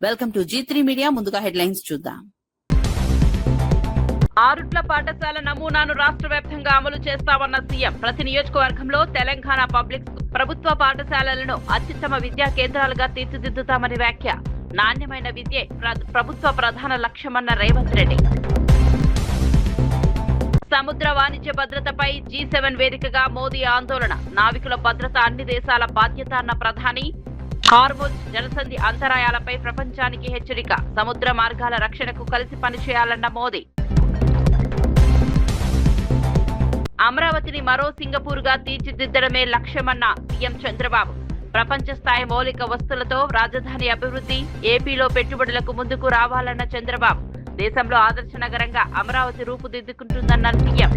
Welcome to G3 media. ముందుగా headlines చూద్దాం. ఆరుట్ల పాఠశాల నమూనాను రాష్ట్ర వ్యాప్తంగా అమలు చేస్తామన్న సీఎం. ప్రతి నియోజకవర్గంలో తెలంగాణ పబ్లిక్ ప్రభుత్వ పాఠశాలలను అత్యుత్తమ విద్యా కేంద్రాలుగా తీర్చిదిద్దుతామని వ్యాఖ్య. నాణ్యమైన విద్యే ప్రభుత్వ ప్రధాన లక్ష్యమన్న రేవంత్ రెడ్డి. సముద్ర వాణిజ్య భద్రతపై G7 వేదికగా మోదీ ఆందోళన. నావికుల భద్రత అన్ని దేశాల బాధ్యత అన్న ప్రధాని. హార్ముజ్ జలసంధి అంతరాయాలపై ప్రపంచానికి హెచ్చరిక. సముద్ర మార్గాల రక్షణకు కలిసి పనిచేయాలన్న మోదీ. అమరావతిని మరో సింగపూర్ గా తీర్చిదిద్దడమే లక్ష్యమన్న సీఎం చంద్రబాబు. ప్రపంచ స్థాయి మౌలిక వస్తువులతో రాజధాని అభివృద్ధి. ఏపీలో పెట్టుబడులకు ముందుకు రావాలన్న చంద్రబాబు. దేశంలో ఆదర్శ నగరంగా అమరావతి రూపుదిద్దుకుంటుందన్న సీఎం.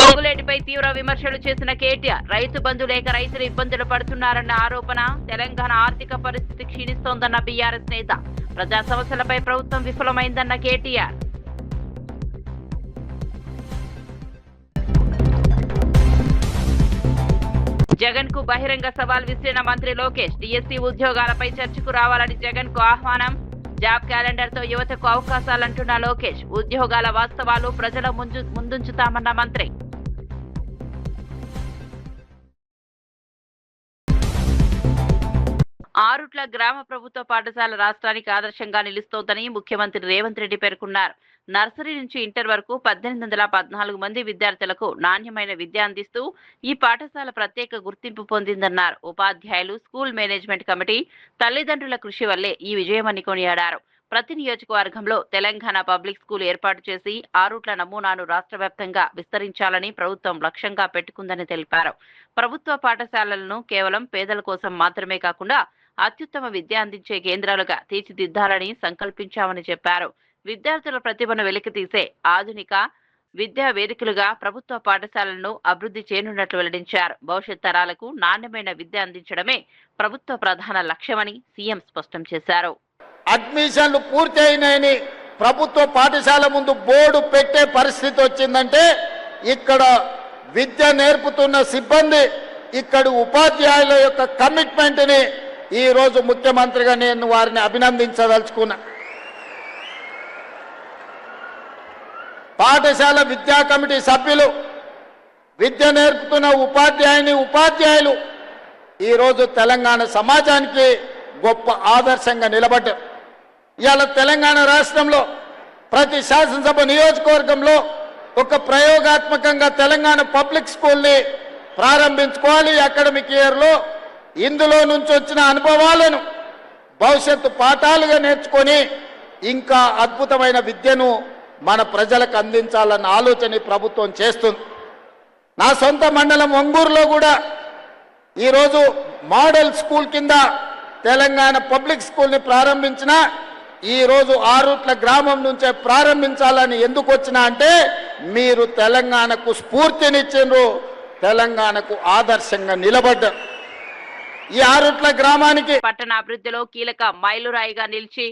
పొంగులేటిపై తీవ్ర విమర్శలు చేసిన కేటీఆర్. రైతు బంధు లేక రైతులు ఇబ్బందులు పడుతున్నారన్న ఆరోపణ. తెలంగాణ ఆర్థిక పరిస్థితి క్షీణిస్తోందన్న బీఆర్ఎస్ నేత. ప్రజా సమస్యలపై ప్రభుత్వం విఫలమైందన్న కేటీఆర్. జగన్ కు బహిరంగ సవాల్ విసిరిన మంత్రి లోకేష్. డిఎస్సీ ఉద్యోగాలపై చర్చకు రావాలని జగన్ కు ఆహ్వానం. జాబ్ క్యాలెండర్ తో యువతకు అవకాశాలంటున్న లోకేష్. ఉద్యోగాల వాస్తవాలు ప్రజల ముందుంచుతామన్న మంత్రి. ఆరుట్ల గ్రామ ప్రభుత్వ పాఠశాల రాష్ట్రానికి ఆదర్శంగా నిలుస్తోందని ముఖ్యమంత్రి రేవంత్ రెడ్డి పేర్కొన్నారు. నర్సరీ నుంచి ఇంటర్ వరకు 1814 మంది విద్యార్థులకు నాణ్యమైన విద్య అందిస్తూ ఈ పాఠశాల ప్రత్యేక గుర్తింపు పొందిందన్నారు. ఉపాధ్యాయులు, స్కూల్ మేనేజ్మెంట్ కమిటీ, తల్లిదండ్రుల కృషి వల్లే ఈ విజయమని కొనియాడారు. ప్రతి నియోజకవర్గంలో తెలంగాణ పబ్లిక్ స్కూల్ ఏర్పాటు చేసి ఆరుట్ల నమూనాను రాష్ట్ర వ్యాప్తంగా విస్తరించాలని ప్రభుత్వం లక్ష్యంగా పెట్టుకుందని తెలిపారు. ప్రభుత్వ పాఠశాలలను కేవలం పేదల కోసం మాత్రమే కాకుండా అత్యుత్తమ విద్య అందించే కేంద్రాలుగా తీర్చిదిద్దాలని సంకల్పించామని చెప్పారు. విద్యార్థుల ప్రతిభను వెలికితీసే ఆధునిక విద్యా వేదికలుగా ప్రభుత్వ పాఠశాలలను అభివృద్ధి చేయనున్నట్లు వెల్లడించారు. భవిష్యత్ తరాలకు నాణ్యమైన విద్య అందించడమే ప్రభుత్వ ప్రధాన లక్ష్యమని సీఎం స్పష్టం చేశారు. అడ్మిషన్లు పూర్తి అయినాయని ప్రభుత్వ పాఠశాల ముందు బోర్డు పెట్టే పరిస్థితి వచ్చిందంటే ఇక్కడ విద్య నేర్పుతున్న సిబ్బంది, ఇక్కడ ఉపాధ్యాయుల యొక్క కమిట్మెంట్ని ఈ రోజు ముఖ్యమంత్రిగా నేను వారిని అభినందించదలుచుకున్నా. పాఠశాల విద్యా కమిటీ సభ్యులు, విద్య నేర్పుతున్న ఉపాధ్యాయులు ఈరోజు తెలంగాణ సమాజానికి గొప్ప ఆదర్శంగా నిలబడ్డారు. ఇవాళ తెలంగాణ రాష్ట్రంలో ప్రతి శాసనసభ నియోజకవర్గంలో ఒక ప్రయోగాత్మకంగా తెలంగాణ పబ్లిక్ స్కూల్ని ప్రారంభించుకోవాలి. అకాడమిక్ ఇయర్లో ఇందులో నుంచి వచ్చిన అనుభవాలను భవిష్యత్తు పాఠాలుగా నేర్చుకొని ఇంకా అద్భుతమైన విద్యను మన ప్రజలకు అందించాలన్న ఆలోచన ప్రభుత్వం చేస్తుంది. నా సొంత మండలం ఒంగూరులో కూడా ఈరోజు మోడల్ స్కూల్ కింద తెలంగాణ పబ్లిక్ స్కూల్ని ప్రారంభించిన ఈరోజు ఆరుట్ల గ్రామం నుంచే ప్రారంభించాలని ఎందుకు వచ్చినా అంటే మీరు తెలంగాణకు స్ఫూర్తినిచ్చిండ్రు, తెలంగాణకు ఆదర్శంగా నిలబడ్డారు. ఈ ఆరుట్ల గ్రామానికి పట్టణ అభివృద్ధిలో కీలక మైలురాయిగా నిలిచి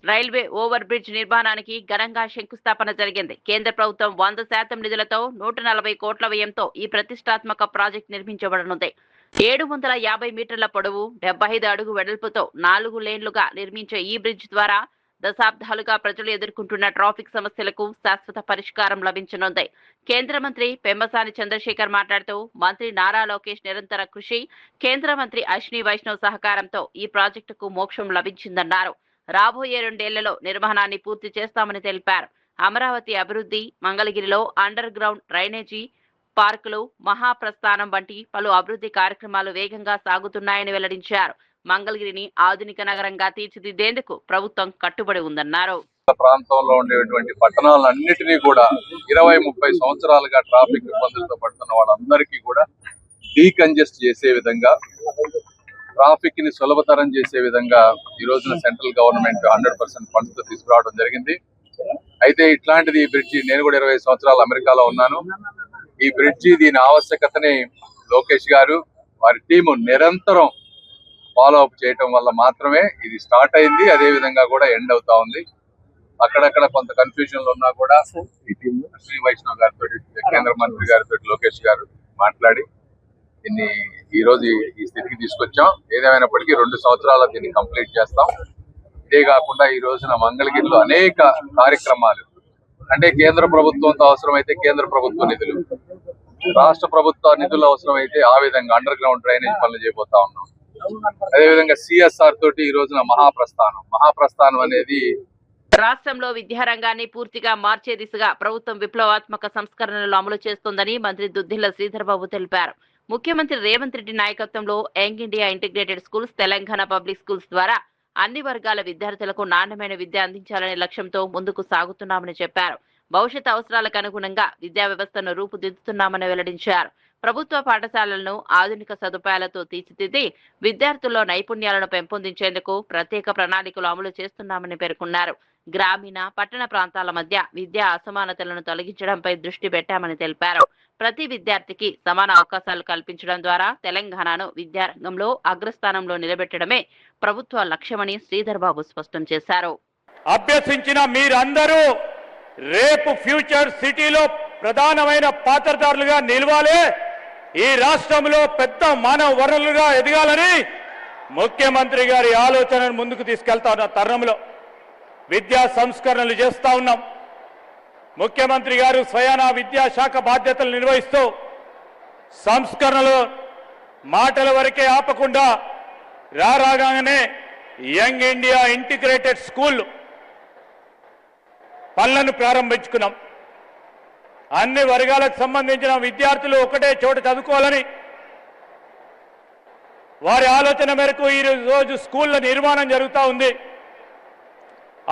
రైల్వే ఓవర్ బ్రిడ్జ్ నిర్మాణానికి ఘనంగా శంకుస్థాపన జరిగింది. కేంద్ర ప్రభుత్వం 100% నిధులతో 140 కోట్ల వ్యయంతో ఈ ప్రతిష్టాత్మక ప్రాజెక్టు నిర్మించబడనుంది. 750 మీటర్ల పొడవు, 75 అడుగు వెడల్పుతో 4 లేన్లుగా నిర్మించే ఈ బ్రిడ్జ్ ద్వారా దశాబ్దాలుగా ప్రజలు ఎదుర్కొంటున్న ట్రాఫిక్ సమస్యలకు శాశ్వత పరిష్కారం లభించనుంది. కేంద్ర మంత్రి పెమ్మసాని చంద్రశేఖర్ మాట్లాడుతూ మంత్రి నారా లోకేష్ నిరంతర కృషి, కేంద్ర మంత్రి అశ్విని వైష్ణవ్ సహకారంతో ఈ ప్రాజెక్టుకు మోక్షం లభించిందన్నారు. రాబోయే 2 ఏళ్లలో నిర్మాణాన్ని పూర్తి చేస్తామని తెలిపారు. అమరావతి అభివృద్ధి, మంగళగిరిలో అండర్ గ్రౌండ్ డ్రైనేజీ, పార్కులు, మహాప్రస్థానం వంటి పలు అభివృద్ధి కార్యక్రమాలు వేగంగా సాగుతున్నాయని వెల్లడించారు. మంగళగిరిని ఆధునిక నగరంగా తీర్చిదిద్దేందుకు ప్రభుత్వం కట్టుబడి ఉందన్నారు. ప్రాంతంలో ఉండేటువంటి పట్టణాలన్నిటినీ కూడా 20-30 సంవత్సరాలుగా ట్రాఫిక్ ఇబ్బందులతో పడుతున్న వాళ్ళందరికీ కూడా డీకంజెస్ట్ చేసే విధంగా, ట్రాఫిక్ ని సులభతరం చేసే విధంగా ఈ రోజున సెంట్రల్ గవర్నమెంట్ 100% ఫండ్స్ తో తీసుకురావడం జరిగింది. అయితే ఇట్లాంటిది ఈ బ్రిడ్జి, నేను కూడా 20 సంవత్సరాలు అమెరికాలో ఉన్నాను. ఈ బ్రిడ్జి, దీని ఆవశ్యకతని లోకేష్ గారు, వారి టీము నిరంతరం ఫాలో అప్ చేయటం వల్ల మాత్రమే ఇది స్టార్ట్ అయింది. అదే విధంగా కూడా ఎండ్ అవుతా ఉంది. అక్కడక్కడ కొంత కన్ఫ్యూజన్లు ఉన్నా కూడా శ్రీ వైష్ణవ్ గారితో, కేంద్ర మంత్రి గారితో లోకేష్ గారు మాట్లాడి దీన్ని ఈ రోజు ఈ స్థితికి తీసుకొచ్చాం. ఏదేమైనప్పటికీ 2 సంవత్సరాల దీన్ని కంప్లీట్ చేస్తాం. ఇదే కాకుండా ఈ రోజున మంగళగిరిలో అనేక కార్యక్రమాలు, అంటే కేంద్ర ప్రభుత్వంతో అవసరమైతే కేంద్ర ప్రభుత్వ నిధులు, రాష్ట్ర ప్రభుత్వ నిధులు అవసరమైతే ఆ విధంగా అండర్ గ్రౌండ్ డ్రైనేజ్ పనులు చేయబోతా ఉన్నాం. అదేవిధంగా సిఎస్ఆర్ తోటి ఈ రోజున మహాప్రస్థానం అనేది రాష్ట్రంలో విద్యారంగాన్ని పూర్తిగా మార్చే దిశగా ప్రభుత్వం విప్లవాత్మక సంస్కరణలు అమలు చేస్తోందని మంత్రి దుద్దిళ్ల శ్రీధర్ బాబు తెలిపారు. ముఖ్యమంత్రి రేవంత్ రెడ్డి నాయకత్వంలో young India integrated schools, Telangana public schools ద్వారా అన్ని వర్గాల విద్యార్థులకు నాణ్యమైన విద్య అందించాలనే లక్ష్యంతో ముందుకు సాగుతున్నామని చెప్పారు. భవిష్యత్ అవసరాలకు అనుగుణంగా విద్యా వ్యవస్థను రూపుదిద్దుతున్నామని వెల్లడించారు. ప్రభుత్వ పాఠశాలలను ఆధునిక సదుపాయాలతో తీర్చిదిద్ది విద్యార్థుల్లో నైపుణ్యాలను పెంపొందించేందుకు ప్రత్యేక ప్రణాళికలు అమలు చేస్తున్నామని పేర్కొన్నారు. గ్రామీణ, పట్టణ ప్రాంతాల మధ్య విద్యా అసమానతలను తొలగించడంపై దృష్టి పెట్టామని తెలిపారు. ప్రతి విద్యార్థికి సమాన అవకాశాలు కల్పించడం ద్వారా తెలంగాణను విద్యారంగంలో అగ్రస్థానంలో నిలబెట్టడమే ప్రభుత్వ లక్ష్యమని శ్రీధర్ బాబు స్పష్టం చేశారు. అభ్యసించిన మీరందరూ రేపు ఫ్యూచర్ సిటీలో ప్రధానమైన పాత్రధారులుగా నిలవాలి, ఈ రాష్ట్రంలో పెద్ద మానవ వనరులుగా ఎదగాలని ముఖ్యమంత్రి గారి ఆలోచనను ముందుకు తీసుకెళ్తా ఉన్న తరుణంలో విద్యా సంస్కరణలు చేస్తా ఉన్నాం. ముఖ్యమంత్రి గారు స్వయానా విద్యాశాఖ బాధ్యతలు నిర్వహిస్తూ సంస్కరణలు మాటల వరకే ఆపకుండా రాగానే యంగ్ ఇండియా ఇంటిగ్రేటెడ్ స్కూల్ పనులను ప్రారంభించుకున్నాం. అన్ని వర్గాలకు సంబంధించిన విద్యార్థులు ఒకటే చోట చదువుకోవాలని వారి ఆలోచన మేరకు ఈ రోజు స్కూళ్ల నిర్మాణం జరుగుతూ ఉంది.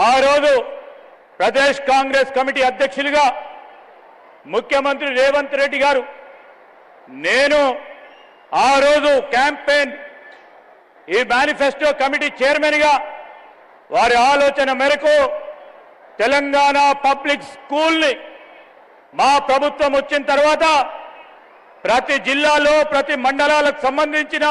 ఆ రోజు ప్రదేశ్ కాంగ్రెస్ కమిటీ అధ్యక్షులుగా ముఖ్యమంత్రి రేవంత్ రెడ్డి గారు, నేను ఆ రోజు క్యాంపెయిన్ ఈ మేనిఫెస్టో కమిటీ చైర్మన్ గా వారి ఆలోచన మేరకు తెలంగాణ పబ్లిక్ స్కూల్ని మా ప్రభుత్వం వచ్చిన తర్వాత ప్రతి జిల్లాలో ప్రతి మండలాలకు సంబంధించిన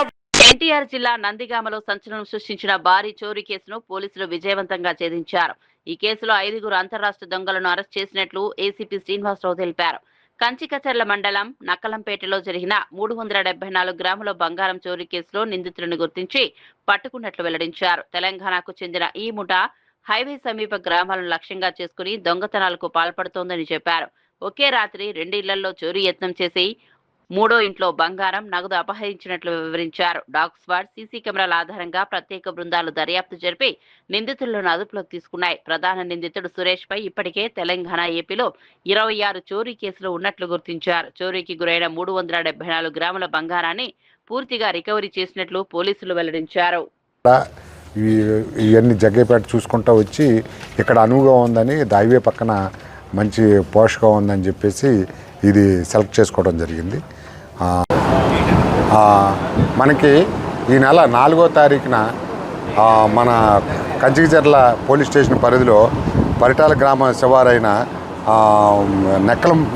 ఎన్టీఆర్ జిల్లా నందిగామలో సంచలనం సృష్టించిన భారీ చోరీ కేసును పోలీసులు విజయవంతంగా ఛేదించారు. ఈ కేసులో 5 అంతర్రాష్ట్ర దొంగలను అరెస్ట్ చేసినట్లు ఏసీపీ శ్రీనివాసరావు తెలిపారు. కంచికచర్ల మండలం నక్కలంపేటలో జరిగిన 374 గ్రాముల బంగారం చోరీ కేసులో నిందితులను గుర్తించి పట్టుకున్నట్లు వెల్లడించారు. తెలంగాణకు చెందిన ఈ ముఠా హైవే సమీప గ్రామాలను లక్ష్యంగా చేసుకుని దొంగతనాలకు పాల్పడుతోందని చెప్పారు. ఒకే రాత్రి 2 ఇళ్లలో చోరీ యత్నం చేసి 3వ ఇంట్లో బంగారం, నగదు అపహరించినట్లు వివరించారు. డాగ్ స్క్వాడ్, సీసీ కెమెరాల ఆధారంగా ప్రత్యేక బృందాలు దర్యాప్తు జరిపి నిందితులను అదుపులోకి తీసుకున్నాయి. ప్రధాన నిందితుడు సురేష్ పై ఇప్పటికే తెలంగాణ, ఏపీలో 26 చోరీ కేసులు ఉన్నట్లు గుర్తించారు. చోరీకి గురైన 374 గ్రాముల బంగారాన్ని పూర్తిగా రికవరీ చేసినట్లు పోలీసులు వెల్లడించారు. ఇవన్నీ జగ్గేపేట చూసుకుంటూ వచ్చి ఇక్కడ అనువుగా ఉందని, హైవే పక్కన మంచి పోషగా ఉందని చెప్పేసి ఇది సెలెక్ట్ చేసుకోవడం జరిగింది. మనకి ఈ నెల 4వ తారీఖున మన కంచికచర్ల పోలీస్ స్టేషన్ పరిధిలో పరిటాల గ్రామ శివారైన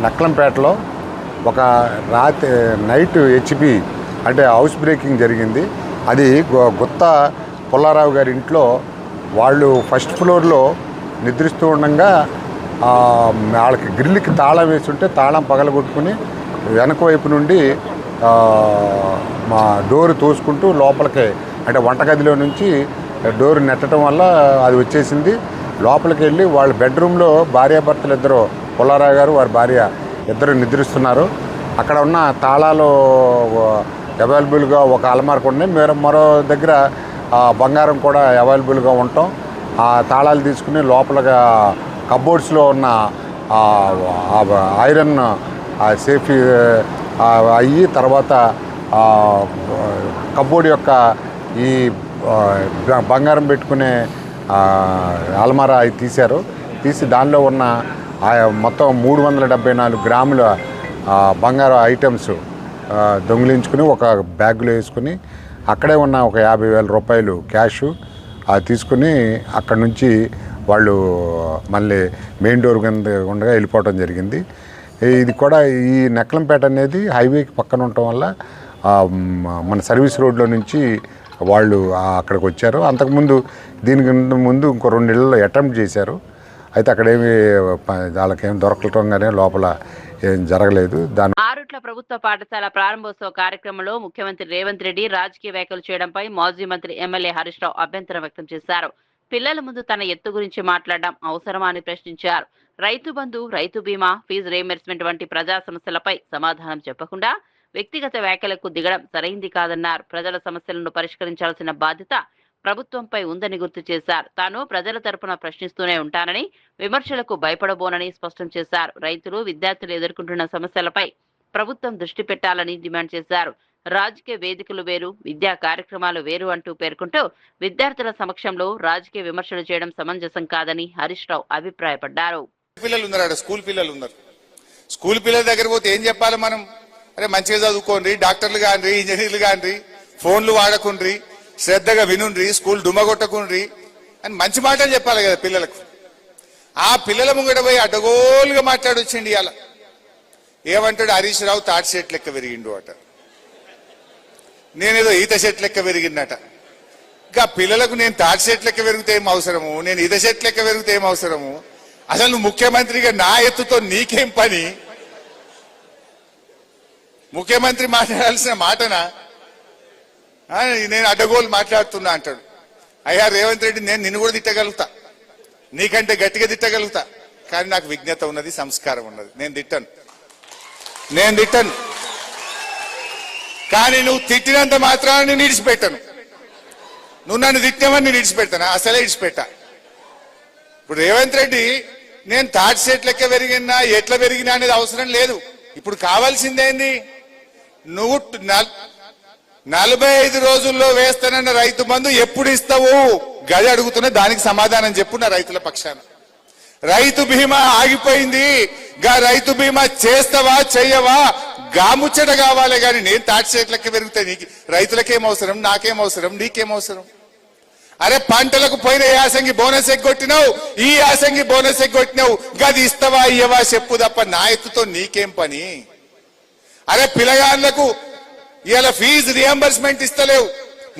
నక్కలంపేటలో ఒక నైట్ హెచ్పి అంటే హౌస్ బ్రేకింగ్ జరిగింది. అది గుత్త పుల్లారావు గారి ఇంట్లో వాళ్ళు ఫస్ట్ ఫ్లోర్లో నిద్రిస్తూ ఉండగా వాళ్ళకి గ్రిల్కి తాళం వేస్తుంటే తాళం పగలగొట్టుకుని వెనక వైపు నుండి మా డోరు తోసుకుంటూ లోపలికి, అంటే వంటగదిలో నుంచి డోరు నెట్టడం వల్ల అది వచ్చేసింది. లోపలికి వెళ్ళి వాళ్ళ బెడ్రూమ్లో భార్యాభర్తలు ఇద్దరు, పుల్లారావు గారు వారి భార్య ఇద్దరు నిద్రిస్తున్నారు. అక్కడ ఉన్న తాళాలు అవైలబుల్గా ఒక అలమారకు ఉన్నాయి, మరో దగ్గర బంగారం కూడా అవైలబుల్గా ఉంటాం. ఆ తాళాలు తీసుకుని లోపలగా కబోర్డ్స్లో ఉన్న ఐరన్ సేఫ్ అయ్యి తర్వాత కబోర్డ్ యొక్క ఈ బంగారం పెట్టుకునే అల్మారా అవి తీసి దానిలో ఉన్న మొత్తం 374 గ్రాముల బంగారు ఐటమ్స్ దొంగిలించుకుని ఒక బ్యాగులో వేసుకుని అక్కడే ఉన్న ఒక 50,000 రూపాయలు క్యాష్ తీసుకుని అక్కడి నుంచి వాళ్ళు మళ్ళీ మెయిన్ డోర్ కింద ఉండగా వెళ్ళిపోవడం జరిగింది. ఇది కూడా ఈ నక్కలంపేట అనేది హైవేకి పక్కన ఉండటం వల్ల మన సర్వీస్ రోడ్లో నుంచి వాళ్ళు అక్కడికి వచ్చారు. అంతకుముందు దీనికి ముందు ఇంకో 2 ఇళ్లలో అటెంప్ట్ చేశారు. అయితే అక్కడేమి వాళ్ళకేం దొరకటం కానీ లోపల ఏం జరగలేదు. దాని పారుట్ల ప్రభుత్వ పాఠశాల ప్రారంభోత్సవ కార్యక్రమంలో ముఖ్యమంత్రి రేవంత్ రెడ్డి రాజకీయ వ్యాఖ్యలు చేయడంపై మాజీ మంత్రి ఎమ్మెల్యే హరీష్ రావు అభ్యంతరం వ్యక్తం చేశారు. పిల్లల ముందు తన ఎత్తు గురించి మాట్లాడడం అవసరమా అని ప్రశ్నించారు. రైతు బంధు, రైతు బీమా, ఫీజు రీయింబర్స్మెంట్ వంటి ప్రజా సమస్యలపై సమాధానం చెప్పకుండా వ్యక్తిగత వ్యాఖ్యలకు దిగడం సరైంది కాదన్నారు. ప్రజల సమస్యలను పరిష్కరించాల్సిన బాధ్యత ప్రభుత్వంపై ఉందని గుర్తు చేశారు. తాను ప్రజల తరపున ప్రశ్నిస్తూనే ఉంటానని, విమర్శలకు భయపడబోనని స్పష్టం చేశారు. రైతులు, విద్యార్థులు ఎదుర్కొంటున్న సమస్యలపై ప్రభుత్వం దృష్టి పెట్టాలని డిమాండ్ చేశారు. రాజకీయ వేదికలు వేరు, విద్యా కార్యక్రమాలు వేరు అంటూ పేర్కొంటూ విద్యార్థుల సమక్షంలో రాజకీయ విమర్శలు చేయడం సమంజసం కాదని హరీష్ రావు అభిప్రాయపడ్డారు. స్కూల్ పిల్లలు ఉన్నారు. స్కూల్ పిల్లల దగ్గర పోతే ఏం చెప్పాలి మనం? అరే మంచిగా చదువుకోండి, డాక్టర్లు కాండ్రి, ఇంజనీర్లు కాండ్రి, ఫోన్లు వాడకుండ్రి, శ్రద్ధగా వినుండ్రి, స్కూల్ డుమ్మగొట్టకుండ్రి అని మంచి మాటలు చెప్పాలి కదా పిల్లలకు. ఆ పిల్లల ముంగట పోయి అడ్డగోలుగా మాట్లాడొచ్చిండి. ఇవాళ ఏమంటాడు? హరీష్ రావు తాటి చెట్టు లెక్క పెరిగిండు అట, నేనేదో ఈత చెట్టు లెక్క పెరిగిందట. ఇంకా పిల్లలకు నేను తాటి చెట్టు లెక్క పెరిగితే ఏం అవసరము, నేను ఈత చెట్టు లెక్క పెరిగితే ఏం అవసరము? అసలు నువ్వు ముఖ్యమంత్రిగా నా ఎత్తుతో నీకేం పని? ముఖ్యమంత్రి మాట్లాడాల్సిన మాటనా? నేను అడ్డగోలు మాట్లాడుతున్నా అంటాడు. అయ్యా రేవంత్ రెడ్డి, నేను నిన్ను కూడా తిట్టగలుగుతా, నీకంటే గట్టిగా తిట్టగలుగుతా, కానీ నాకు విజ్ఞత ఉన్నది, సంస్కారం ఉన్నది. నేను తిట్టను. కానీ నువ్వు తిట్టినంత మాత్రాన నేను విడిచిపెట్టాను. నువ్వు నన్ను తిట్టినవని నేను విడిచిపెట్టాను, అసలే విడిచిపెట్టా. ఇప్పుడు రేవంత్ రెడ్డి నేను తాటి సెట్ లెక్క పెరిగినా ఎట్లా పెరిగినా అనేది అవసరం లేదు. ఇప్పుడు కావాల్సిందేంది? నువ్వు 45 రోజుల్లో వేస్తానన్న రైతు బంధు ఎప్పుడు ఇస్తావు? గది అడుగుతున్నా, దానికి సమాధానం చెప్పు నా రైతుల పక్షాన. రైతు బీమా ఆగిపోయింది, గా రైతు బీమా చేస్తావా చెయ్యవా? గాముచ్చట కావాలి. కానీ నేను తాటి చెట్లకి పెరిగితే నీకు రైతులకేం అవసరం, నాకేం అవసరం, నీకేం అవసరం? అరే పంటలకు పోయిన యాసంగి బోనస్ ఎగ్గొట్టినావు, ఈ యాసంగి బోనస్ ఎగ్గొట్టినావు, గది ఇస్తావా ఇయ్యవా చెప్పు తప్ప నా ఎత్తుతో నీకేం పని? అరే పిల్లగాళ్లకు ఇలా ఫీజు రియంబర్స్మెంట్ ఇస్తలేవు.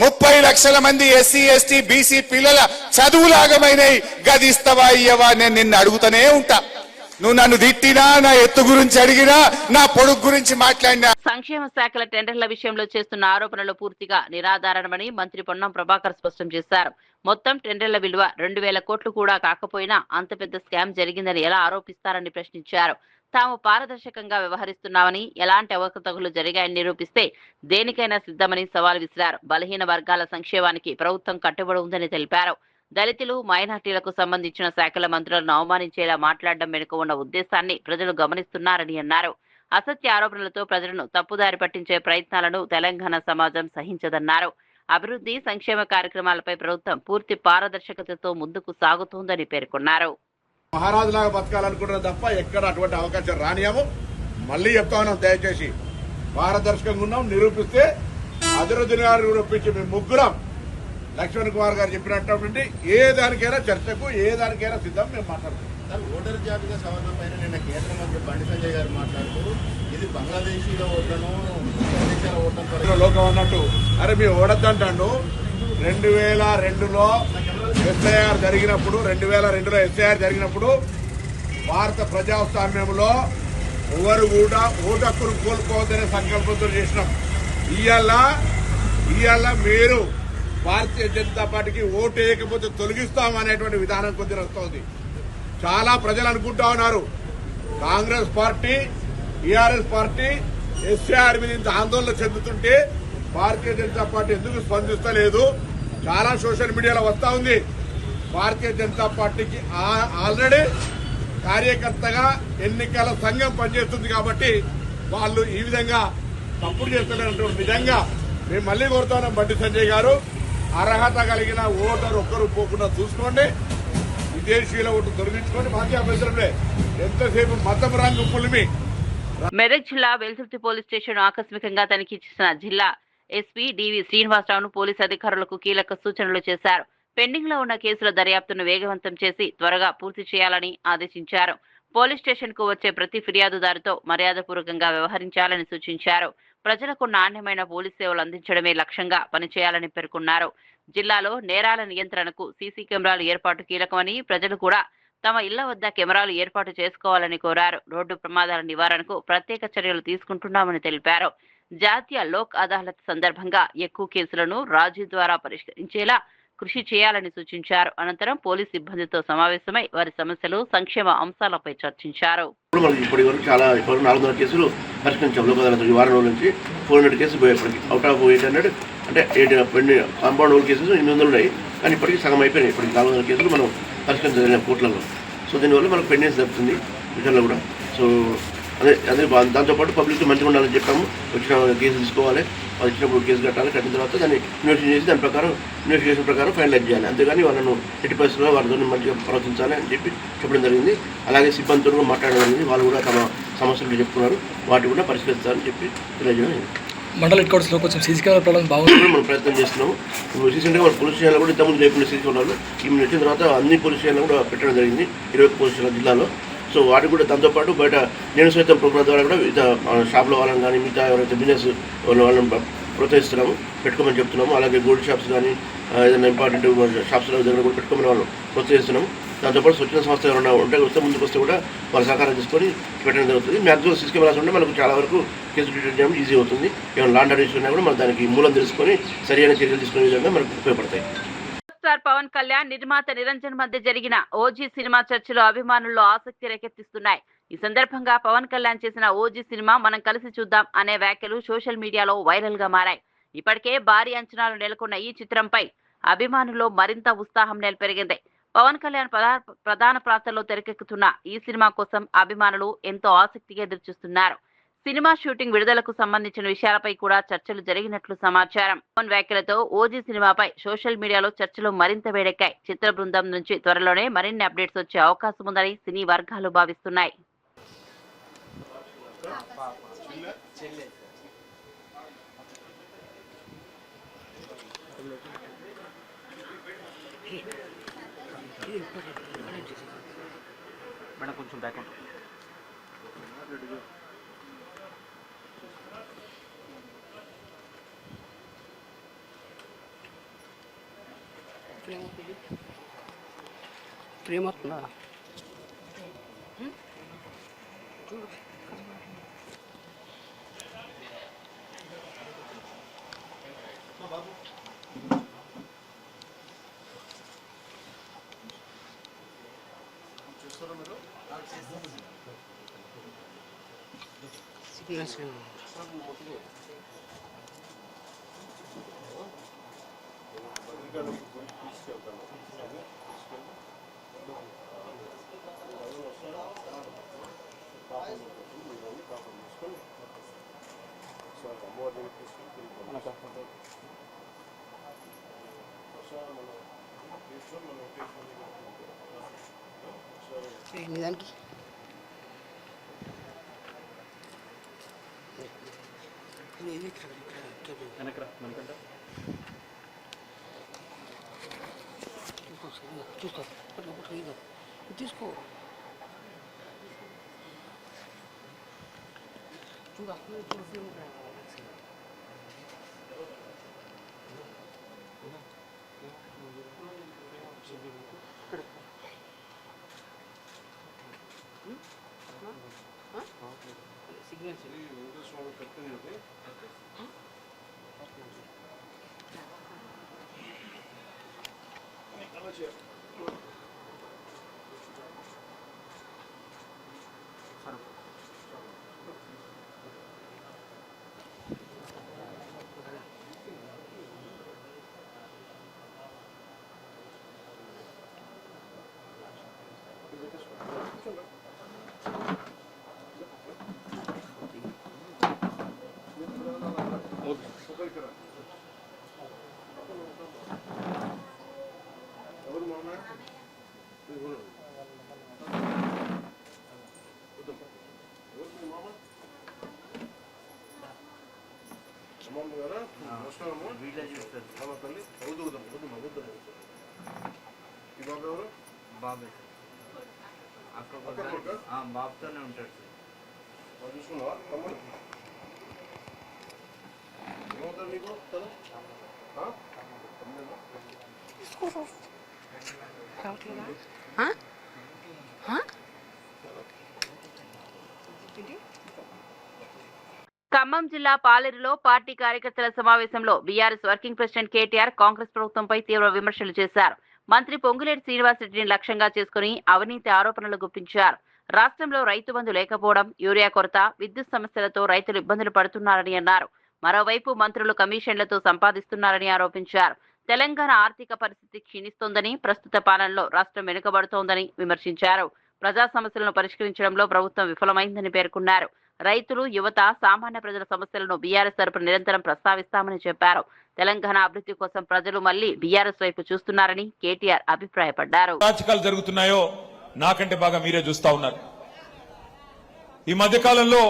30 లక్షల మంది ఎస్సీ, ఎస్టీ, బీసీ పిల్లల చదువులాగమైనవి, గది ఇస్తావా ఇయ్యవా? నేను నిన్ను అడుగుతూనే ఉంటా. నువ్వు నన్ను తిట్టినా, నా ఎత్తు గురించి అడిగినా, నా పొడుగు గురించి మాట్లాడినా. సంక్షేమ శాఖల టెండర్ల విషయంలో చేస్తున్న ఆరోపణలు పూర్తిగా నిరాధారణమని మంత్రి పొన్నం ప్రభాకర్ స్పష్టం చేశారు. మొత్తం టెండర్ల విలువ 2000 కోట్లు కూడా కాకపోయినా అంత పెద్ద స్కామ్ జరిగిందని ఎలా ఆరోపిస్తారని ప్రశ్నించారు. తాము పారదర్శకంగా వ్యవహరిస్తున్నామని, ఎలాంటి అవకతవకలు జరిగాయని నిరూపిస్తే దేనికైనా సిద్ధమని సవాల్ విసిరారు. బలహీన వర్గాల సంక్షేమానికి ప్రభుత్వం కట్టుబడి ఉందని తెలిపారు. దళితులు, మైనార్టీలకు సంబంధించిన శాఖల మంత్రులను అవమానించేలా మాట్లాడడం వెనుక ఉన్న ఉద్దేశాన్ని ప్రజలు గమనిస్తున్నారని అన్నారు. అసత్య ఆరోపణలతో ప్రజలను తప్పుదారి పట్టించే ప్రయత్నాలను తెలంగాణ సమాజం సహించదన్నారు. అభివృద్ధి, సంక్షేమ కార్యక్రమాలపై ప్రభుత్వం పూర్తి పారదర్శకతతో ముందుకు సాగుతోందని పేర్కొన్నారు. మహారాజులాగా బతకాలనుకుంటున్నా తప్ప ఎక్కడ అటువంటి అవకాశం రానియాము. మళ్ళీ చెప్తా ఉన్నాం, దయచేసి పారదర్శకంగా ఉన్నాం. నిరూపిస్తే అజరుద్దీన్ గారు రూపించి మేము ముగ్గురం లక్ష్మణ్ కుమార్ గారు చెప్పినటువంటి ఏ దానికైనా చర్చకు, ఏ దానికైనా సిద్ధం మేము మాట్లాడుతున్నాం. ఓటర్ జాబితా సవరణ పైన నిన్న కేంద్ర మంత్రి బండి సంజయ్ గారు మాట్లాడుతూ ఇది బంగ్లాదేశీలో ఓట్లను లోకం అన్నట్టు, అరే మీ ఓడద్దంటాడు. 2002లో ఎస్ఐఆర్ జరిగినప్పుడు, 2002లో ఎస్ఐఆర్ జరిగినప్పుడు భారత ప్రజాస్వామ్యంలో ఎవరు కూడా ఓటు హక్కును కోల్పోవద్దనే సంకల్పంతో చేసినాం. ఇవాళ మీరు భారతీయ జనతా పార్టీకి ఓటు వేయకపోతే తొలగిస్తామనేటువంటి విధానం కొద్దిగా వస్తోంది. చాలా ప్రజలు అనుకుంటా ఉన్నారు Congress party, TRS party SIR మీద ఇంత ఆందోళన చెందుతుంటే భారతీయ జనతా పార్టీ ఎందుకు స్పందిస్తలేదు? చాలా సోషల్ మీడియాలో వస్తా ఉంది. భారతీయ జనతా పార్టీకి ఆల్రెడీ కార్యకర్తగా ఎన్నికల సంఘం పనిచేస్తుంది కాబట్టి వాళ్ళు ఈ విధంగా తప్పుడు చేస్తున్నటువంటి విధంగా మేము మళ్లీ కోరుతున్నాం. బండి సంజయ్ గారు, అర్హత కలిగిన ఓటర్ ఒక్కరు పోకుండా చూసుకోండి. విదేశీయుల ఓటు తొలగించుకోండి. మాకే అభ్యంతరంలే. ఎంతసేపు మతం రంగు పులిమి. మెదక్ జిల్లా వెల్దుర్తి పోలీస్ స్టేషన్ ఆకస్మికంగా తనిఖీ చేసిన జిల్లా ఎస్పీ డివి శ్రీనివాసరావును పోలీసు అధికారులకు కీలక సూచనలు చేశారు. పెండింగ్ లో ఉన్న కేసుల దర్యాప్తును వేగవంతం చేసి త్వరగా పూర్తి చేయాలని ఆదేశించారు. పోలీస్ స్టేషన్ కు వచ్చే ప్రతి ఫిర్యాదుదారుతో మర్యాదపూర్వకంగా వ్యవహరించాలని సూచించారు. ప్రజలకు నాణ్యమైన పోలీస్ సేవలు అందించడమే లక్ష్యంగా పనిచేయాలని పేర్కొన్నారు. జిల్లాలో నేరాల నియంత్రణకు సీసీ కెమెరాల ఏర్పాటు కీలకమని, ప్రజలు కూడా తమ ఇళ్ల వద్ద కెమెరాలు ఏర్పాటు చేసుకోవాలని కోరారు. రోడ్డు ప్రమాదాల నివారణకు ప్రత్యేక చర్యలు తీసుకుంటున్నామని తెలిపారు. జాతీయ లోక్ అదాలత్ సందర్భంగా ఎక్కువ కేసులను రాజీ ద్వారా పరిష్కరించేలా కృషి చేయాలని సూచించారు. అనంతరం పోలీసు సిబ్బందితో సమావేశమై వారి సమస్యలు, సంక్షేమ అంశాలపై చర్చించారు. ఇప్పటి వరకు చాలా 400 కేసులు పరిష్కరించాం. లోక్ అదాలత్ ఈ వారం రోజుల నుంచి 400 కేసులు పోయేప్పటికి అవుట్ ఆఫ్ 800 అంటే 8 కాంపౌండ్ కేసెస్ 800 ఉన్నాయి. కానీ ఇప్పటికీ సగం అయిపోయినాయి. ఇప్పటికి 400 కేసులు మనం పరిష్కరించలేము కోర్టులలో. సో దీనివల్ల మనకు పెండెన్స్ తప్పుతుంది విషయంలో కూడా. సో అదే దాంతోపాటు పబ్లిక్ మంచిగా ఉండాలని చెప్పాము. వచ్చిన కేసు తీసుకోవాలి, వాళ్ళు ఇచ్చినప్పుడు కేసు కట్టాలి, కట్టిన తర్వాత దాన్ని ఇన్వెస్టిగేషన్ చేసి దాని ప్రకారం ఇన్వెస్టిగేషన్ ప్రకారం ఫైనలైజ్ చేయాలి. అంతేగాని వాళ్ళను ఎట్టి పరిస్థితుల్లో వారితో మంచిగా ప్రవర్తించాలి అని చెప్పి చెప్పడం జరిగింది. అలాగే సిబ్బందితో కూడా మాట్లాడడం జరిగింది. వాళ్ళు కూడా తమ సమస్యలు చెప్పుకున్నారు, వాటి కూడా పరిష్కరిస్తారని చెప్పి తెలియజేయడం. మండల హెడ్ క్వార్టర్స్లో కొంచెం సీసీ కెమెరా ప్రాబ్లం బాగుంది. మనం ప్రయత్నం చేస్తున్నాము. రీసెంట్గా మన పోలీస్ స్టేషన్లో కూడా ఇంతకుముందు లేకుండా సీసీ కెమెరాలు ఈ వచ్చిన తర్వాత అన్ని పోలీస్ స్టేషన్లు కూడా పెట్టడం జరిగింది 20 పోలీస్ స్టేషన్ల జిల్లాలో. సో వాటికి కూడా దాంతోపాటు బయట నేను సైతం ప్రోగ్రాం ద్వారా కూడా మిగతా షాప్లో వాళ్ళని కానీ మిగతా ఎవరైతే బిజినెస్ వాళ్ళని ప్రోత్సహిస్తున్నాము, పెట్టుకోమని చెప్తున్నాము. అలాగే గోల్డ్ షాప్స్ కానీ ఏదైనా ఇంపార్టెంట్ షాప్స్లో దగ్గర కూడా పెట్టుకోమని వాళ్ళు ప్రోత్సహిస్తున్నాము. దాంతోపాటు స్వచ్ఛంద సంస్థ ఎవరైనా ఉంటే ముందుకు వస్తే కూడా వాళ్ళ సహకారం తీసుకొని పెట్టడం జరుగుతుంది. మ్యాక్సిమం సీసీ కెమెరాస్ ఉంటే మనకు చాలా వరకు కేసు డిటెక్ట్ చేయడం ఈజీ అవుతుంది. ఏమైనా లాండ్ ఆర్డర్స్ ఉన్నా కూడా మనం దానికి మూలం తెలుసుకొని సరైన చర్యలు తీసుకునే విధంగా మనకు ఉపయోగపడతాయి. స్టార్ పవన్ కళ్యాణ్, నిర్మాత నిరంజన్ మధ్య జరిగిన ఓజీ సినిమా చర్చలు అభిమానుల్లో ఆసక్తి రేకెత్తిస్తున్నాయి. ఈ సందర్భంగా పవన్ కళ్యాణ్ చేసిన ఓజీ సినిమా మనం కలిసి చూద్దాం అనే వ్యాఖ్యలు సోషల్ మీడియాలో వైరల్ గా మారాయి. ఇప్పటికే భారీ అంచనాలు నెలకొన్న ఈ చిత్రంపై అభిమానుల్లో మరింత ఉత్సాహం పెరిగింది. పవన్ కళ్యాణ్ ప్రధాన పాత్రలో తెరకెక్కుతున్న ఈ సినిమా కోసం అభిమానులు ఎంతో ఆసక్తిగా ఎదురుచూస్తున్నారు. సినిమా షూటింగ్ విడుదలకు సంబంధించిన విషయాలపై కూడా చర్చలు జరిగినట్లు సమాచారం. పవన్ వ్యాఖ్యలతో ఓజీ సినిమాపై సోషల్ మీడియాలో చర్చలు మరింత వేడెక్కాయి. చిత్ర బృందం నుంచి త్వరలోనే మరిన్ని అప్డేట్స్ వచ్చే అవకాశం ఉందని సినీ వర్గాలు భావిస్తున్నాయి. కొంచెం బ్యాక్ ప్రేమ దానికి చూసుకో తీసుకో బాబుతోనే ఉంటాడు సార్. చూసుకున్నావా తమ్ముడు? ఏమవుతాడు నీకు కదా? ఖమ్మం జిల్లా పాలేరులో పార్టీ కార్యకర్తల సమావేశంలో BRS working president KTR Congress ప్రభుత్వంపై తీవ్ర విమర్శలు చేశారు. మంత్రి పొంగులేటి శ్రీనివాసరెడ్డిని లక్ష్యంగా చేసుకుని అవినీతి ఆరోపణలు గుప్పించారు. రాష్ట్రంలో రైతు బంధు లేకపోవడం, యూరియా కొరత, విద్యుత్ సమస్యలతో రైతులు ఇబ్బందులు పడుతున్నారని అన్నారు. మరోవైపు మంత్రులు కమిషన్లతో సంపాదిస్తున్నారని ఆరోపించారు. తెలంగాణ ఆర్థిక పరిస్థితి క్షీణిస్తోందని, ప్రస్తుత పాలనలో రాష్ట్రం వెనుకబడుతోందని విమర్శించారు. ప్రజా సమస్యలను పరిష్కరించడంలో ప్రభుత్వం విఫలమైందని పేర్కొన్నారు. రైతులు, యువత, సామాన్య ప్రజల సమస్యలను బీఆర్ఎస్ తరపున నిరంతరం ప్రస్తావిస్తామని చెప్పారు. తెలంగాణ అభివృద్ధి కోసం ప్రజలు మళ్లీ బీఆర్ఎస్ వైపు చూస్తున్నారని కేటీఆర్ అభిప్రాయపడ్డారు. రాజకీయాలు జరుగుతున్నాయో నాకంటే బాగా మీరే చూస్తా ఉన్నారు. ఈ మధ్య కాలంలో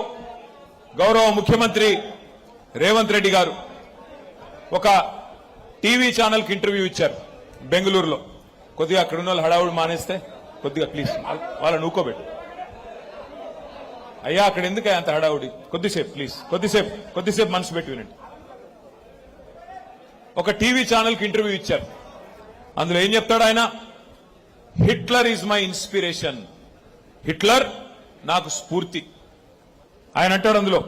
గౌరవ ముఖ్యమంత్రి రేవంత్ రెడ్డి గారు ఒక టీవీ ఛానల్ కి ఇంటర్వ్యూ ఇచ్చారు బెంగళూరులో. కొద్దిగా అక్కడ ఉన్న వాళ్ళు హడావుడు మానేస్తే కొద్దిగా ప్లీజ్ వాళ్ళని ఊకోబెట్టు. అయ్యా అక్కడ ఎందుకు అంత హడావుడి, కొద్దిసేపు ప్లీజ్, కొద్దిసేపు మనసు పెట్టి వినండి. ఒక టీవీ ఛానల్ కి ఇంటర్వ్యూ ఇచ్చారు. అందులో ఏం చెప్తాడు ఆయన? Hitler is my inspiration, Hitler నాకు స్ఫూర్తి. ఆయన అంటాడు అందులో,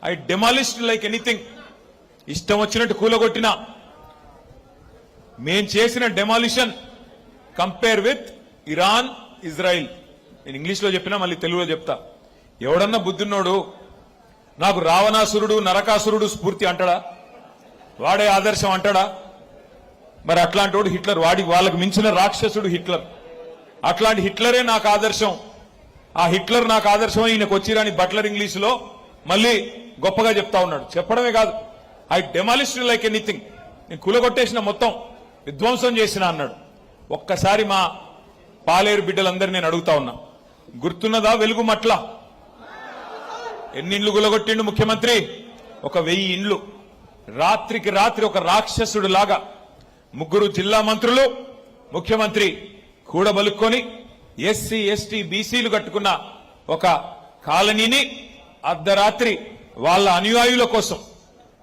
ఐ డెమాలిష్డ్ లైక్ ఎనీథింగ్, ఇష్టం వచ్చినట్టు కూలగొట్టినా. మేం చేసిన demolition compare with Iran, Israel. నేను ఇంగ్లీష్ లో చెప్పినా మళ్ళీ తెలుగులో చెప్తా. ఎవడన్నా బుద్ధున్నోడు నాకు రావణాసురుడు, నరకాసురుడు స్ఫూర్తి అంటాడా? వాడే ఆదర్శం అంటాడా? మరి అట్లాంటి వాడు హిట్లర్, వాళ్ళకి మించిన రాక్షసుడు హిట్లర్. అట్లాంటి హిట్లరే నాకు ఆదర్శం. ఆ హిట్లర్ నాకు ఆదర్శం ఈయనకు వచ్చిరాని బట్లర్ ఇంగ్లీషులో మళ్ళీ గొప్పగా చెప్తా ఉన్నాడు. చెప్పడమే కాదు, ఐ డెమాలిష్డ్ లైక్ ఎనీథింగ్, నేను కూలగొట్టేసిన, మొత్తం విధ్వంసం చేసిన అన్నాడు. ఒక్కసారి మా పాలేరు బిడ్డలందరినీ నేను అడుగుతా ఉన్నా, గుర్తున్నదా వెలుగు మట్ల? ఎన్ని ఇండ్లు గులగొట్టిండు ముఖ్యమంత్రి? 1000 ఇండ్లు. రాత్రికి రాత్రి ఒక రాక్షసుడు లాగా 3 జిల్లా మంత్రులు, ముఖ్యమంత్రి కూడబలుక్కొని ఎస్సీ, ఎస్టీ, బీసీలు కట్టుకున్న ఒక కాలనీని అర్ధరాత్రి వాళ్ళ అనుయాయుల కోసం,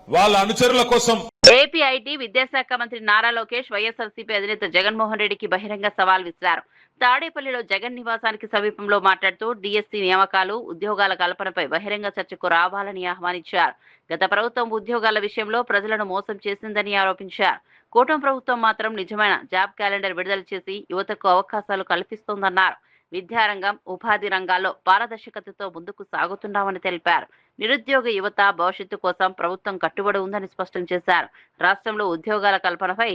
వాళ్ళ అనుచరుల కోసం. ఏపీ ఐటీ విద్యాశాఖ మంత్రి నారా లోకేష్ వైఎస్ఆర్సీపీ అధినేత జగన్మోహన్ రెడ్డికి బహిరంగ సవాల్ విసిరారు. తాడేపల్లిలో జగన్ నివాసానికి సమీపంలో మాట్లాడుతూ డీఎస్సీ నియామకాలు, ఉద్యోగాల కల్పనపై బహిరంగ చర్చకు రావాలని ఆహ్వానించారు. గత ప్రభుత్వం ఉద్యోగాల విషయంలో ప్రజలను మోసం చేసిందని ఆరోపించారు. కూటమి ప్రభుత్వం మాత్రం నిజమైన జాబ్ క్యాలెండర్ విడుదల చేసి యువతకు అవకాశాలు కల్పిస్తోందన్నారు. విద్యారంగం, ఉపాధి రంగాల్లో పారదర్శకతతో ముందుకు సాగుతున్నామని తెలిపారు. నిరుద్యోగ యువత భవిష్యత్తు కోసం ప్రభుత్వం కట్టుబడి ఉందని స్పష్టం చేశారు. రాష్ట్రంలో ఉద్యోగాల కల్పనపై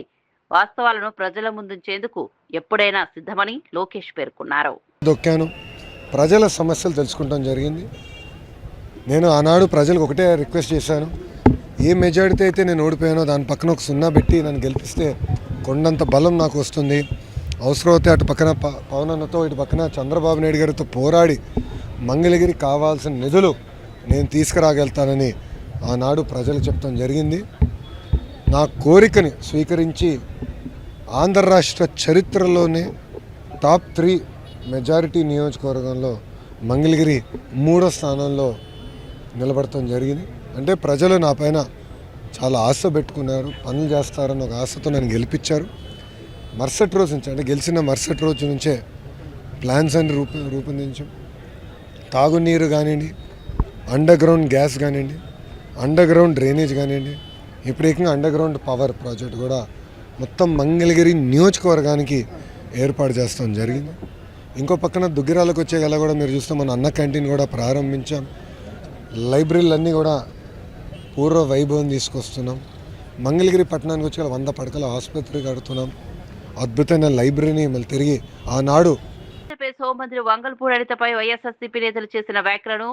వాస్తవాలను ప్రజల ముందుంచేందుకు ఎప్పుడైనా సిద్ధమని లోకేష్ పేర్కొన్నారు. దొక్కాను, ప్రజల సమస్యలు తెలుసుకుంటాం జరిగింది. నేను ఆనాడు ప్రజలకు ఒకటే రిక్వెస్ట్ చేశాను, ఏ మెజారిటీ అయితే నేను ఓడిపోయానో దాని పక్కన ఒక 0 పెట్టి నన్ను గెలిపిస్తే కొండంత బలం నాకు వస్తుంది. అవసరమైతే అటు పక్కన పవన్ అన్నతో, ఇటు పక్కన చంద్రబాబు నాయుడు గారితో పోరాడి మంగళగిరి కావాల్సిన నిధులు నేను తీసుకురాగలుగుతానని ఆనాడు ప్రజలు చెప్తాం జరిగింది. నా కోరికని స్వీకరించి ఆంధ్ర రాష్ట్ర చరిత్రలోనే టాప్ 3 మెజారిటీ నియోజకవర్గంలో మంగళగిరి 3వ స్థానంలో నిలబడటం జరిగింది. అంటే ప్రజలు నా పైన చాలా ఆశ పెట్టుకున్నారు, పనులు చేస్తారని ఒక ఆశతో నన్ను గెలిపించారు. మరుసటి రోజు నుంచి, అంటే గెలిచిన మరుసటి రోజు నుంచే ప్లాన్స్ అన్ని రూపొందించాం. తాగునీరు కానివ్వండి, అండర్ గ్రౌండ్ గ్యాస్ కానివ్వండి, అండర్ గ్రౌండ్ డ్రైనేజ్ కానివ్వండి, ఇప్పుడు ఏకంగా అండర్ గ్రౌండ్ పవర్ ప్రాజెక్ట్ కూడా మొత్తం మంగళగిరి నియోజకవర్గానికి ఏర్పాటు చేస్తాం జరిగింది. ఇంకో పక్కన దుగ్గిరాలకు వచ్చే గల కూడా మీరు చూస్తే మన అన్న క్యాంటీన్ కూడా ప్రారంభించాం. లైబ్రరీలన్నీ కూడా పూర్వ వైభవం తీసుకొస్తున్నాం. మంగళగిరి పట్టణానికి వచ్చి 100 పడకల ఆసుపత్రి కడుతున్నాం. అద్భుతమైన లైబ్రరీని మళ్ళీ తిరిగి ఆనాడు. హోంమంత్రి వంగల్పూడి అనితపై వైఎస్ఆర్సీపీ నేతలు చేసిన వ్యాఖ్యలను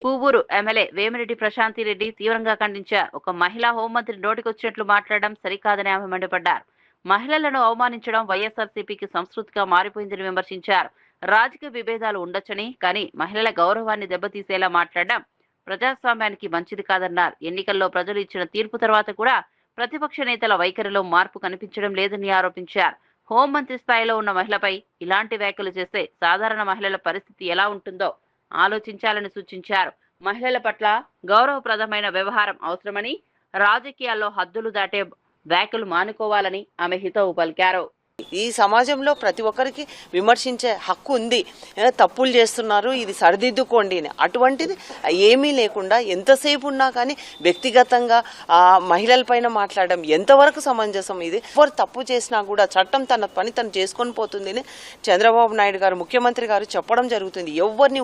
పువ్వూరు ఎమ్మెల్యే వేమిరెడ్డి ప్రశాంతిరెడ్డి తీవ్రంగా ఖండించారు. ఒక మహిళా హోంమంత్రి నోటికొచ్చినట్లు మాట్లాడడం సరికాదని ఆమె మండిపడ్డారు. మహిళలను అవమానించడం వైఎస్ఆర్సీపీకి సంస్కృతిగా మారిపోయిందని విమర్శించారు. రాజకీయ విభేదాలు ఉండొచ్చని, కానీ మహిళల గౌరవాన్ని దెబ్బతీసేలా మాట్లాడడం ప్రజాస్వామ్యానికి మంచిది కాదన్నారు. ఎన్నికల్లో ప్రజలు ఇచ్చిన తీర్పు తర్వాత కూడా ప్రతిపక్ష నేతల వైఖరిలో మార్పు కనిపించడం లేదని ఆరోపించారు. హోంమంత్రి స్థాయిలో ఉన్న మహిళపై ఇలాంటి వ్యాఖ్యలు చేస్తే సాధారణ మహిళల పరిస్థితి ఎలా ఉంటుందో ఆలోచించాలని సూచించారు. మహిళల పట్ల గౌరవప్రదమైన వ్యవహారం అవసరమని, రాజకీయాల్లో హద్దులు దాటే వ్యాఖ్యలు మానుకోవాలని ఆమె హితవు పలికారు. ఈ సమాజంలో ప్రతి ఒక్కరికి విమర్శించే హక్కు ఉంది. తప్పులు చేస్తున్నారు, ఇది సరిదిద్దుకోండి అని. అటువంటిది ఏమీ లేకుండా ఎంతసేపు ఉన్నా కానీ వ్యక్తిగతంగా మహిళలపైన మాట్లాడడం ఎంతవరకు సమంజసం? ఇది ఎవరు తప్పు చేసినా కూడా చట్టం తన పని తను చేసుకొని పోతుంది అని చంద్రబాబు నాయుడు గారు, ముఖ్యమంత్రి గారు చెప్పడం జరుగుతుంది. ఎవరిని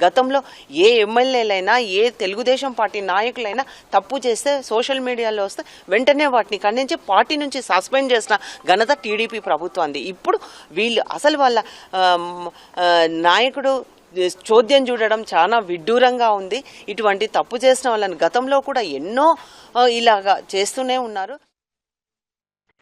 గతంలో ఏ ఎమ్మెల్యేలైనా ఏ తెలుగుదేశం పార్టీ నాయకులైనా తప్పు చేస్తే సోషల్ మీడియాలో వస్తే వెంటనే వాటిని ఖండించి పార్టీ నుంచి సస్పెండ్ చేసిన ఘనత టీడీపీ ప్రభుత్వాన్ని. ఇప్పుడు వీళ్ళు అసలు వాళ్ళ నాయకుడు చోద్యం చూడడం చాలా విడ్డూరంగా ఉంది. ఇటువంటి తప్పు చేసిన వాళ్ళని గతంలో కూడా ఎన్నో ఇలాగా చేస్తూనే ఉన్నారు.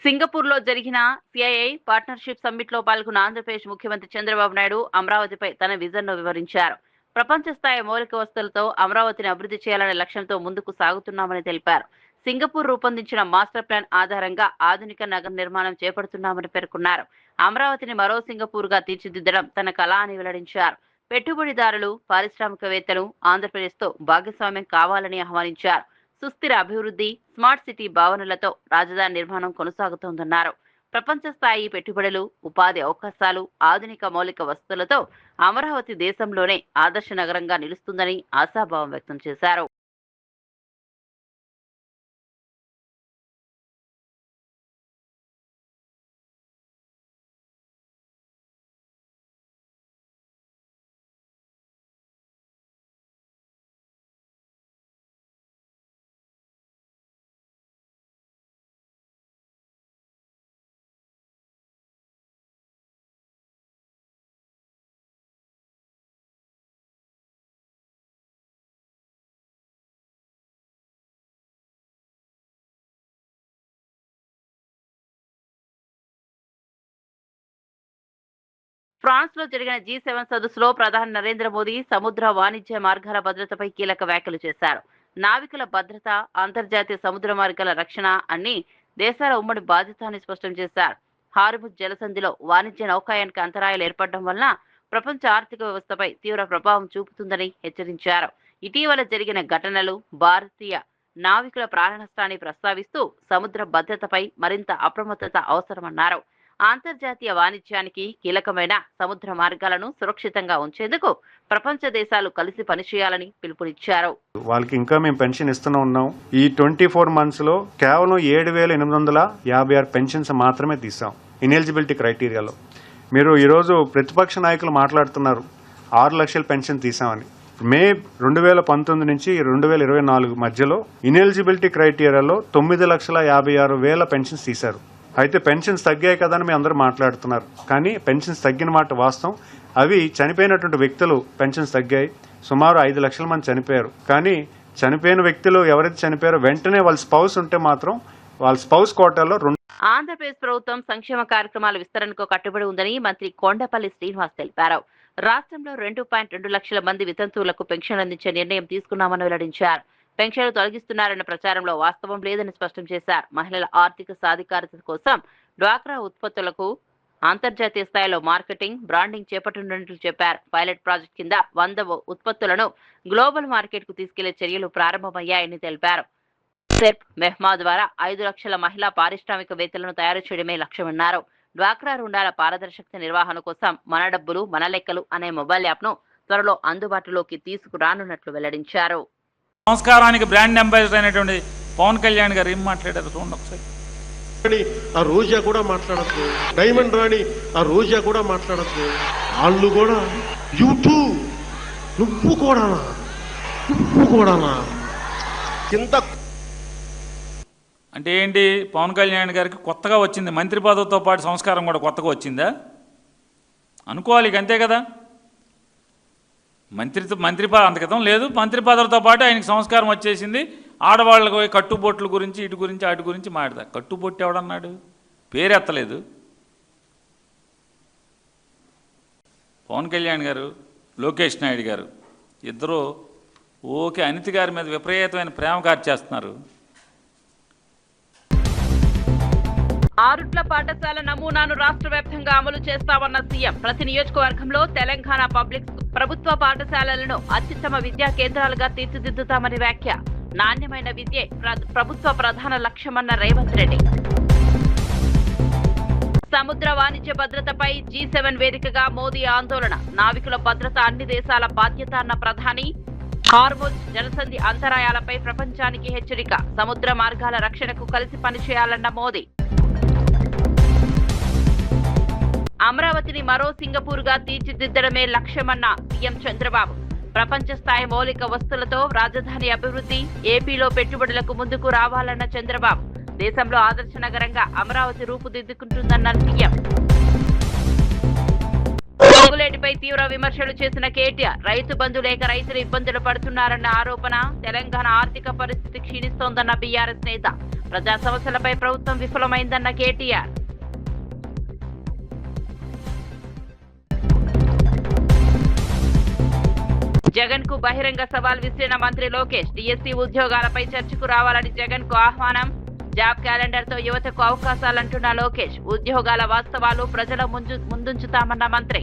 సింగపూర్ లో జరిగిన సిఐఐ పార్ట్నర్షిప్ సమ్మిట్ లో పాల్గొన్న ఆంధ్రప్రదేశ్ ముఖ్యమంత్రి చంద్రబాబు నాయుడు అమరావతిపై తన విజన్ ను వివరించారు. ప్రపంచ స్థాయి మౌలిక వసతులతో అమరావతిని అభివృద్ధి చేయాలనే లక్ష్యంతో ముందుకు సాగుతున్నామని తెలిపారు. సింగపూర్ రూపొందించిన మాస్టర్ ప్లాన్ ఆధారంగా ఆధునిక నగర నిర్మాణం చేపడుతున్నామని పేర్కొన్నారు. అమరావతిని మరో సింగపూర్ గా తీర్చిదిద్దడం తన కళ అని వెల్లడించారు. పెట్టుబడిదారులు, పారిశ్రామికవేత్తలు ఆంధ్రప్రదేశ్తో భాగస్వామ్యం కావాలని ఆహ్వానించారు. సుస్థిర అభివృద్ధి, స్మార్ట్ సిటీ భావనలతో రాజధాని నిర్మాణం కొనసాగుతోందన్నారు. ప్రపంచ స్థాయి పెట్టుబడులు, ఉపాధి అవకాశాలు, ఆధునిక మౌలిక వసతులతో అమరావతి దేశంలోనే ఆదర్శ నగరంగా నిలుస్తుందని ఆశాభావం వ్యక్తం చేశారు. ఫ్రాన్స్ లో జరిగిన G7 సదస్సులో ప్రధాని నరేంద్ర మోదీ సముద్ర వాణిజ్య మార్గాల భద్రతపై కీలక వ్యాఖ్యలు చేశారు. నావికుల భద్రత, అంతర్జాతీయ సముద్ర మార్గాల రక్షణ అన్ని దేశాల ఉమ్మడి బాధ్యత అని స్పష్టం చేశారు. హార్ముజ్ జలసంధిలో వాణిజ్య నౌకాయానికి అంతరాయాలు ఏర్పడడం వలన ప్రపంచ ఆర్థిక వ్యవస్థపై తీవ్ర ప్రభావం చూపుతుందని హెచ్చరించారు. ఇటీవల జరిగిన ఘటనలు భారతీయ నావికుల ప్రాణ నష్టాన్ని ప్రస్తావిస్తూ సముద్ర భద్రతపై మరింత అప్రమత్తత అవసరమన్నారు. అంతర్జాతీయ వాణిజ్యానికి కీలకమైన సముద్ర మార్గాలను సురక్షితంగా ఉంచేందుకు ప్రపంచ దేశాలు కలిసి పనిచేయాలని పిలుపునిచ్చారు. వాళ్ళకి ఇంకా మేము పెన్షన్ ఇస్తూనే ఉన్నాం. ఈ 24 months లో కేవలం 7,856 పెన్షన్స్ మాత్రమే తీసాం ఇనెలిజిబిలిటీ క్రైటీరియాలో. మీరు ఈరోజు ప్రతిపక్ష నాయకులు మాట్లాడుతున్నారు 6 లక్షల పెన్షన్ తీసామని. మే 2019 నుంచి 2024 మధ్యలో ఇనెలిజిబిలిటీ క్రైటీరియాలో 9,56,000 పెన్షన్స్ తీశారు. అయితే పెన్షన్స్ తగ్గాయి కదా అని మీ అందరూ మాట్లాడుతున్నారు. కానీ పెన్షన్స్ తగ్గిన మాట వాస్తవం. అవి చనిపోయినటువంటి వ్యక్తులు పెన్షన్స్ తగ్గాయి. సుమారు 5 లక్షల మంది చనిపోయారు. కానీ చనిపోయిన వ్యక్తులు ఎవరైతే చనిపోయారో వెంటనే వాళ్ళ స్పౌస్ ఉంటే మాత్రం వాళ్ళ స్పౌస్ కోటాలో ఆంధ్రప్రదేశ్ ప్రభుత్వం సంక్షేమ కార్యక్రమాల విస్తరణకు కట్టుబడి ఉందని మంత్రి కొండపల్లి శ్రీనివాస్ తెలిపారు. రాష్ట్రంలో 2.2 లక్షల మంది వితంతువులకు పెన్షన్ అందించే నిర్ణయం తీసుకున్నామని వెల్లడించారు. పెన్షన్లు తొలగిస్తున్నారన్న ప్రచారంలో వాస్తవం లేదని స్పష్టం చేశారు. మహిళల ఆర్థిక సాధికారత కోసం డ్వాక్రా ఉత్పత్తులకు అంతర్జాతీయ స్థాయిలో మార్కెటింగ్, బ్రాండింగ్ చేపట్టనున్నట్లు చెప్పారు. పైలట్ ప్రాజెక్ట్ కింద 100 ఉత్పత్తులను గ్లోబల్ మార్కెట్ కు తీసుకెళ్లే చర్యలు ప్రారంభమయ్యాయని తెలిపారు. సెర్ప్ మెహ్మా ద్వారా 5 లక్షల మహిళా పారిశ్రామికవేత్తలను తయారు చేయడమే లక్ష్యమన్నారు. డ్వాక్రా రుణాల పారదర్శకత నిర్వహణ కోసం మన డబ్బులు మన లెక్కలు అనే మొబైల్ యాప్ ను త్వరలో అందుబాటులోకి తీసుకురానున్నట్లు వెల్లడించారు. సంస్కారానికి బ్రాండ్ అంబాసిడర్ అయినటువంటి పవన్ కళ్యాణ్ గారు ఏం మాట్లాడారు చూడండి ఒకసారి. ఆ రోజా కూడా మాట్లాడద్దు, డైమండ్ రాణి ఆ రోజా కూడా మాట్లాడద్దు. వాళ్ళు కూడా యూట్యూబ్ నువ్వు కూడానా కింద అంటే ఏంటి? పవన్ కళ్యాణ్ గారికి కొత్తగా వచ్చింది మంత్రి పదవితో పాటు సంస్కారం కూడా కొత్తగా వచ్చిందా అనుకోవాలి. అంతే కదా, మంత్రి అంత క్రితం లేదు. మంత్రి పదవితో పాటు ఆయనకి సంస్కారం వచ్చేసింది. ఆడవాళ్ళకు కట్టుబొట్ల గురించి ఇటు గురించి అటు గురించి మాట్లాడదా. కట్టుబొట్టు ఎవడన్నాడు? పేరెత్తలేదు. పవన్ కళ్యాణ్ గారు, లోకేష్ నాయుడు గారు ఇద్దరు ఓకే అనితి గారి మీద విపరీతమైన ప్రేమ కార్చేస్తున్నారు. ఆరుట్ల పాఠశాల నమూనాను రాష్ట్ర వ్యాప్తంగా అమలు చేస్తామన్న సీఎం. ప్రతి నియోజకవర్గంలో తెలంగాణ పబ్లిక్ ప్రభుత్వ పాఠశాలలను అత్యుత్తమ విద్యా కేంద్రాలుగా తీర్చిదిద్దుతామని వ్యాఖ్య. నాణ్యమైన విద్యే ప్రభుత్వ ప్రధాన లక్ష్యమన్న రేవంత్ రెడ్డి. సముద్ర వాణిజ్య భద్రతపై G7 వేదికగా మోదీ ఆందోళన. నావికుల భద్రత అన్ని దేశాల బాధ్యత అన్న ప్రధాని. హార్ముజ్ జలసంధి అంతరాయాలపై ప్రపంచానికి హెచ్చరిక. సముద్ర మార్గాల రక్షణకు కలిసి పనిచేయాలన్న మోదీ. అమరావతిని మరో సింగపూర్ గా తీర్చిదిద్దడమే లక్ష్యమన్న సీఎం చంద్రబాబు. ప్రపంచ స్థాయి మౌలిక వస్తువులతో రాజధాని అభివృద్ధి. ఏపీలో పెట్టుబడులకు ముందుకు రావాలన్న చంద్రబాబు. దేశంలో ఆదర్శ నగరంగా అమరావతి రూపుదిద్దుకుంటుందన్న సీఎం. పొంగులేటిపై తీవ్ర విమర్శలు చేసిన కేటీఆర్. రైతు బంధు లేక రైతులు ఇబ్బందులు పడుతున్నారన్న ఆరోపణ. తెలంగాణ ఆర్థిక పరిస్థితి క్షీణిస్తోందన్న బీఆర్ఎస్ నేత. ప్రజా సమస్యలపై ప్రభుత్వం విఫలమైందన్న కేటీఆర్. జగన్ కు బహిరంగ సవాల్ విసిరిన మంత్రి లోకేష్. డిఎస్సీ ఉద్యోగాలపై చర్చకు రావాలని జగన్ కు ఆహ్వానం. జాబ్ క్యాలెండర్ తో యువతకు అవకాశాలంటున్న లోకేష్. ఉద్యోగాల వాస్తవాలు ప్రజల ముందుంచుతామన్న మంత్రి.